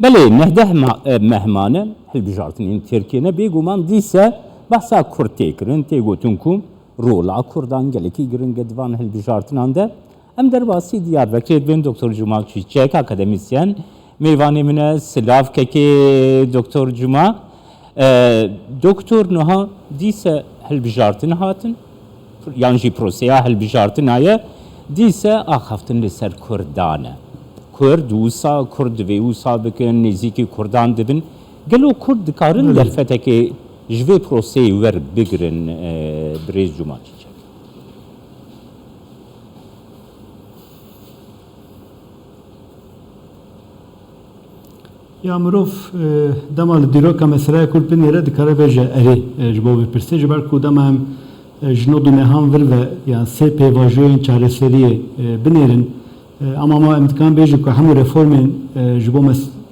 بله نهده مهمانه هلبجارتنین ترکیه بیگومان دیسه بحثا کرد تکرن تیگوتون کم رولا کردان گلکی گرنگ دوان هلبجارتنان ده ام در باسی دیاربکر بین دکتر جمع چیچک اکادمیسyen میوانی منه سلاف که دکتر جمع دکتر نها دیسه هلبجارتن هاتن yani jî proseya hilbijartinaya dîse axaftin li ser Kurdan e. Kurd wisa Kurd vê wisa bikin nêzîkî Kurdan dibin. Gelo Kurd dikarin derfetekê ji vê proseyê wer bigirin birêz Cuma Çîçek. Ya mirov dema li dîroka meselaya Kurd binêre dikare veje erê ji bo vê pirsê ji ber ku dema em ji nod û mehan vir ve yani sê pêvajoyên çareseriyê binêrin ama em dikan bêjin ku hemû reformên ji bo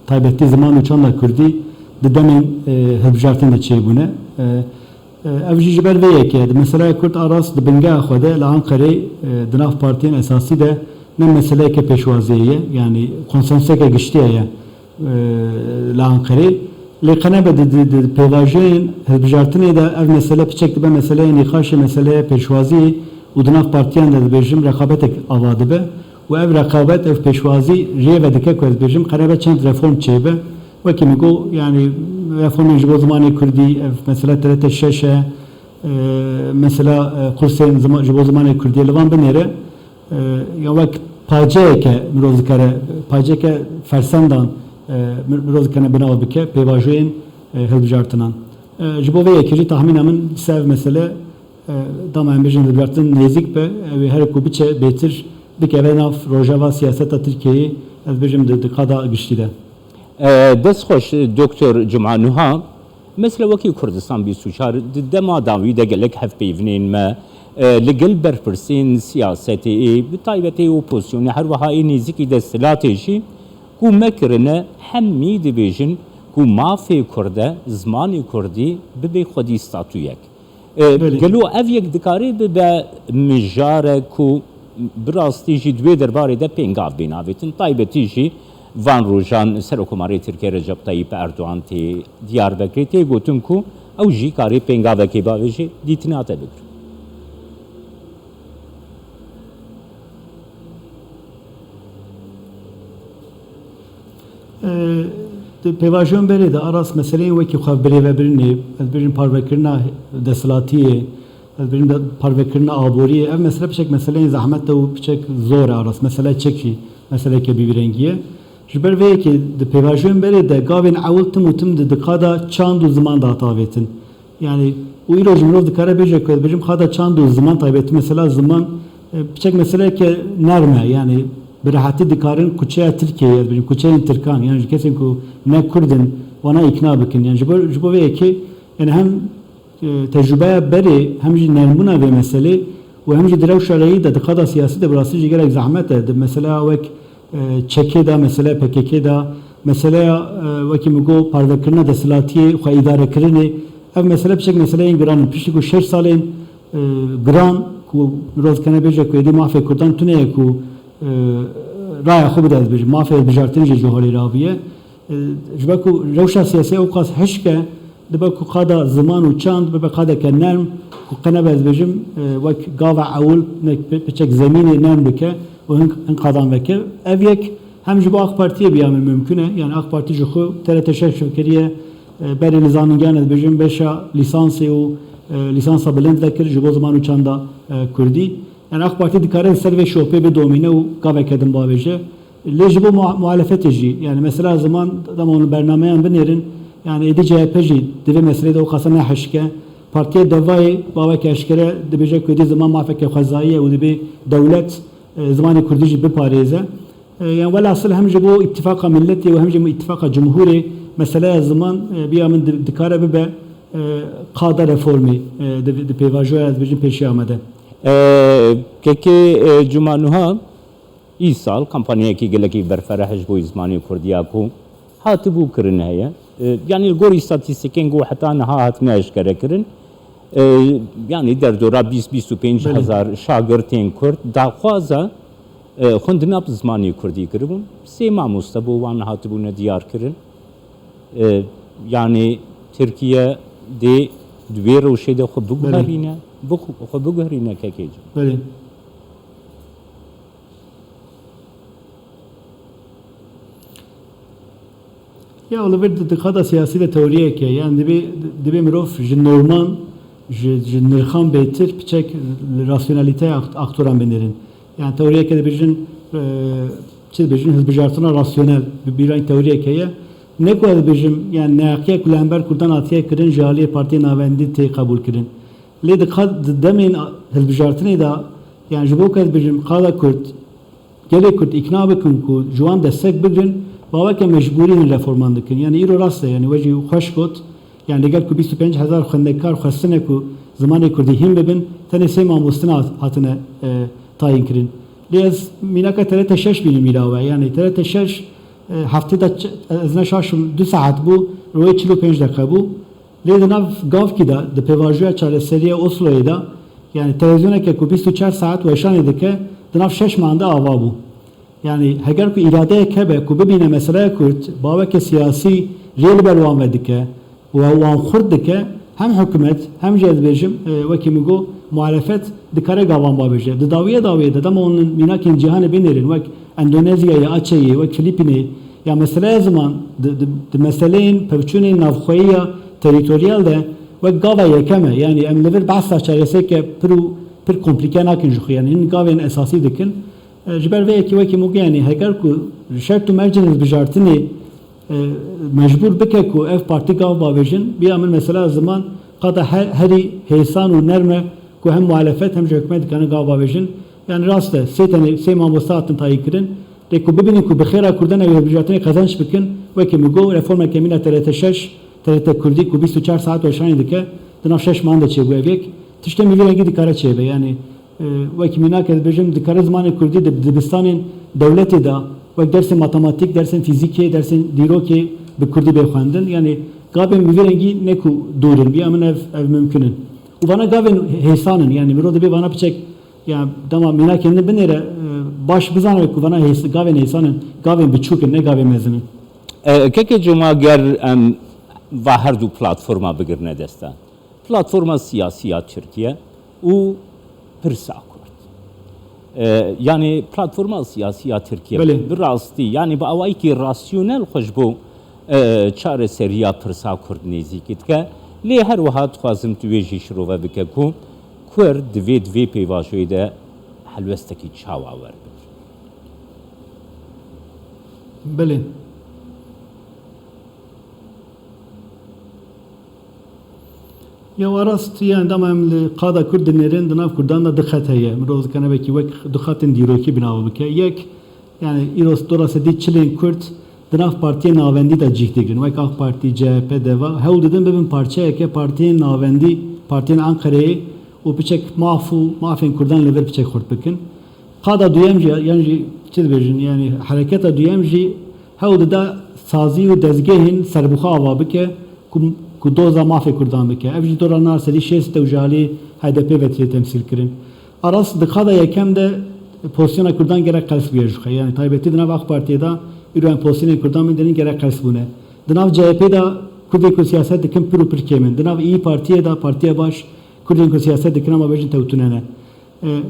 taybetî ziman û çanda Kurdî di demên hilbijartin de çêbûne. Ev jî ji ber vê yekê di meselaya Kurd aras di bingeha xwe de li Ankarê di nav partiyên esasî de ne meseleyeke pêşwaziyê ye yani konsenseke giştiye ye li Ankarê. Lê qenebe di pêvajeyên hilbijartinê de ev mesele piçek dibe meseleyê nîqaşê meseleye pêşwazî û di nav partiyan de dibêjim rekabetek ava dibe û ev rekabet ev pêşwazî rê ve dike ku ez dibêjim qenebe çend reform çêbe wekî min got yani reformên ji bo zimanê Kurdî ev mesela TRT 6 e mesela kursên ji bo zimanê Kurdî li van binêre ya wek paceyeke mirov dikare paceyeke fersendan mirov dikane binav bike pêvajoyên hilbijartinan. Ji bo vê yekê jî tahmîna min sev mesele dama em bêjin hilbijartin nêzik be ew her ku biçe bêtir bikeve nav rojava siyaseta Tirkiyeyê ez bêjim di qada giştî de. Destxweş Doktor Cuma Nuha mesela wekî Kurdistan bîstûçar di dema dawî de gelek hevpeyvinên me li gel berpirsên siyasetê bi taybetê opozisyonê her wehayê nêzîkî desthilatê jî ku me kirine hemî dibêjin ku mafê Kurd e zimanê Kurdî bibe xwedî statûyek. Gelo ev yek dikarê bibe mijarek ku bi rastî jî di wê derbarê de pêngav bê navêtin taybetî jî van rojan Serokkomarê Tirkiye Recep Tayyip Erdoğan tê Diyarbekirê tê gotin ku ew jî karê pêngavekê bavê jî dîtinê hate bigirin. Pêvajoyên berê de aras meseleyên wekî xwe birêvebirinê ez bêjim parvekirina desthilatiyê ez bêjim parvekirina aboriyê ev mesele piçek meseleyên zehmet de û piçek zor e aras mesele çek jî meseleke bîvîrengî ye. Ji ber vê yekê di pêvajoyên berê de gavên ewil tim û tim di qada çand û ziman da hatavêtin. Yani û îro ji mirov dikare bêje ku ez bêjim qada çand û ziman taybetî mesela ziman piçek meseleke nerm e yani bi rehatî dikarin kuçeya Tirkiyeyê ez bêjim kuçeyên Tirkan yani ji kesên ku ne Kurdin wana îkna bikin yani ji bo vê yekê yani hem tecrübeya berê hem jî nermbûna vê meselê û hem jî di rewşa reyî de di qada siyasî de bi rastî jî gelek zehmet e di mesela wek çekê da mesela PKK da mesela wekî min got parvekirina desthilatiyê xwe îdarekirinê ev mesele piçek meseleyên giran in piştî ku 6 salên giran ku mirov dikene bêje ku êdî mafê Kurdan tuneye ku raya xwe bide ez bêjim mafê hilbijartinê jî ciholê raviye ji ber ku rewşa siyasî ew qas hişk e dibe ku qada ziman û çand bibe qadeke nerm ku qenebe ez bêjim wek gava ewil piçek zemînê nerm bike û hin qadan veke ev yek hem ji bo AK Partiye biya min mümkün e yani AK Parti ji xwe TRT 6 şevkeriye berê li zanîngehan ez bêjim beşa lîsansê û lîsansa bilind vekir ji bo ziman û çanda Kurdî yani AK Parti dikare ser vê şopê bidomîne û gaveke din bavêje lê ji bo muhalefetê jî yani mesela ziman dema hûn bernameyan binêrin yani êdî CHP jî di vê meselê de ew qasa ne hişke Partiya Devayê bawek eşkere dibêje ku êdî ziman mafeke xwezayî ye û dibê dewlet zimanê Kurdî jî biparêze yani velhasıl hem ji bo ittifaka milletê û hem jî ittifaka cumhurê meseleya ziman biya min dikare bibe qada reformê di pêvajoya ez bêjim pêşî amede. Kekê Cuma Nuha îsal kampanyayekî gelekî berfereh ji bo zimanê Kurdiya ku hatibû kirin heye yani gorî statîstîkên got heta niha hatine eşkere kirin yani derdora 20-25 hezar şagirtên Kurd daxwaza خوندنا بزمانی کردی کردم سه ماموستا بو وان هاتبون دیار کردن yani Türkiye de دوی روشه ده خب بگهرینه خب بگهرینه که کیج بله ya ola bir dikkat siyasi de teoriye ki yani dibe mirof ji normal ji nirxan betir piçek rasyonalite aktoran benirin yani teoriye ki de bijin çi bijin hizbijartına rasyonel bir rank teoriye ki ne kadar bijim yani neakiye kulember kurdan atiye kirin jaliye parti navendi te kabul kirin le dikkat demin hizbijartına da yani jibo kad bijim qala kurt gelek kurt ikna bikin ku juan destek bigrin baba ke mecburi reforman dikin yani iro rast yani veci hoş got yani gel ku 25000 xendekar xastine ku zamanı kurdi him bibin tane sema mustana hatine tayin kirin lez minaka tere şeş bilim ilave yani tere şeş haftada ezne şaşım 2 saat bu roye 45 dakika bu lez nav gav ki da de pevajoya çare seriye Oslo'ya da yani televizyona ke ku 24 saat ve şan edike de nav 6 manda ava bu yani heger ku irade kebe ku bibine mesele kurt baba siyasi reel berwan vedike ve wan xurd dike hem hükümet hem cezbejim ve kimigo muhalefet dikare gavan babeje de daviye de ama onun minakin cihanı benerin ve Endonezya'ya açayı ve Filipin'i ya mesele zaman de meseleyin pevçunin navxoya teritoriyal de ve gava yekeme yani emlever bahsa çaresi ke pir komplike nakin juxu yani in gavin esası dikin جبر وی کی وکی موگه یعنی هگر کو شرط مرجنز بجارتنی مجبور بکه کو اف پارتی کا باوجن بیا من مثلا zaman قدا هری هیسان و نرمه کو hem muhalefet hem hükümet kanı ga باوجن yani rastı seteni sema mustatın tayikirin de ku bibinin ku bixira kurdan ev bujatını kazanç bikin veki mugo reforma kemina tereteşeş terete kurdi ku 24 saat ve şani dike dinav 6 manda çebu evek tişte mivirengi dikara çebe yani وکی مینا که بجم دکار زمان کردی دبستان دولتی دا و درس matematik درس فیزیکی درس دیروکی به کردی بخواندن yani gabin mivirengi neku durun bir amen ev mümkünün u bana gabin hesanın yani bir oda bir bana biçek ya dama mina kendi benere baş bizan ku bana gabin hesanın gabin biçuk ne gabin mezinin که جمع گر و هر دو platforma بگرنه دستن platforma siyasiyat Türkiye o pırsa kurt. Yani platforma siyasiyat Türkiye bir rastı yani bu avay ki rasyonel hoş bu çare seriya pırsa kurt nezikit ke li her vahat xwazim tu veji şrova bike ku kurd dve pevajoy de helvesteki çava var. Bele. Ya varast yani damam qada kurdnerin dinav kurdan da dikkat heye roz kana beki vek dikkatin diroki binav bike yek yani iros dorası di çilin kurt dinav partiye navendi da cihtigin vek AK Parti CHP deva hevl dedim bebin parça eke partiye navendi partiye Ankara'yı o piçek mafin kurdan lever piçek kurt bikin qada duyemci yani çilbejin yani hareketa duyemci hevl da sazi ve dezgehin serbuxa ava bike ku doza mafê Kurdan bike. Ev jî dora nar serî şêst tewjalî HDP vetirê temsil kirin. Aras dixada yekem de pozisyona Kurdan gerek qels bûye jixwe. Yani taybetî di nav AK Partiye da îro em pozisyonê Kurdan min derîn gerek qels bûne. Di nav CHP da Kurdê ku siyaset dikin pir û pir kêm in. Di nav İYİ Partiye da Partiya Baş Kurdên ku siyaset dikin ama bejin tewtûne ne.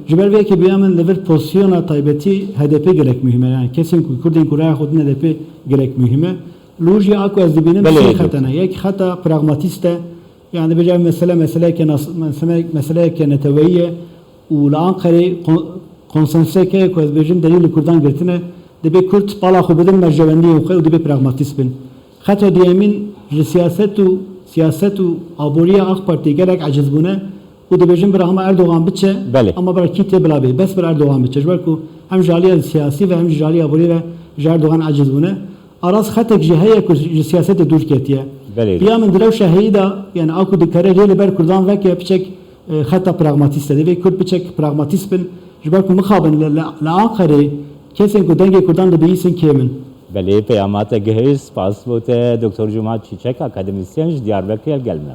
Ji ber vê yekê bêya min li vir pozisyona taybetî HDP gerek mühim e. Yani kesên ku Kurdên ku raya xwe din HDP gerek mühim e. لوجی آکو از دبینم سی خطانه یک خطا پراغماتیسته yani bir mesele ki neteviyye u Ankara konsense ki koz bejim delil Kurdan girtine de bir Kürt pala xu bedin mercevendi u de bir pragmatist bin xata diyemin siyasetu aboriya AK Parti gerek aciz bune u de bejim bir ama Erdoğan bitçe ama bir kitle bilabi bes bir Erdoğan bitçe jber ku hem jaliya siyasi ve hem jaliya aboriya Erdoğan aciz bune aras xatek jihaya ku siyasete dur ketiye ya min direw şehida yani aku dikare rêle ber Kurdan veke piçek xata pragmatist de ve Kürt piçek pragmatist bin jber ku mixabin la Ankara kesin ku dengê Kurdan de biisin kemin Belê peyamata gehîz spas bote Dr. Cuma Çiçek akademisyen ji Diyarbakır gelme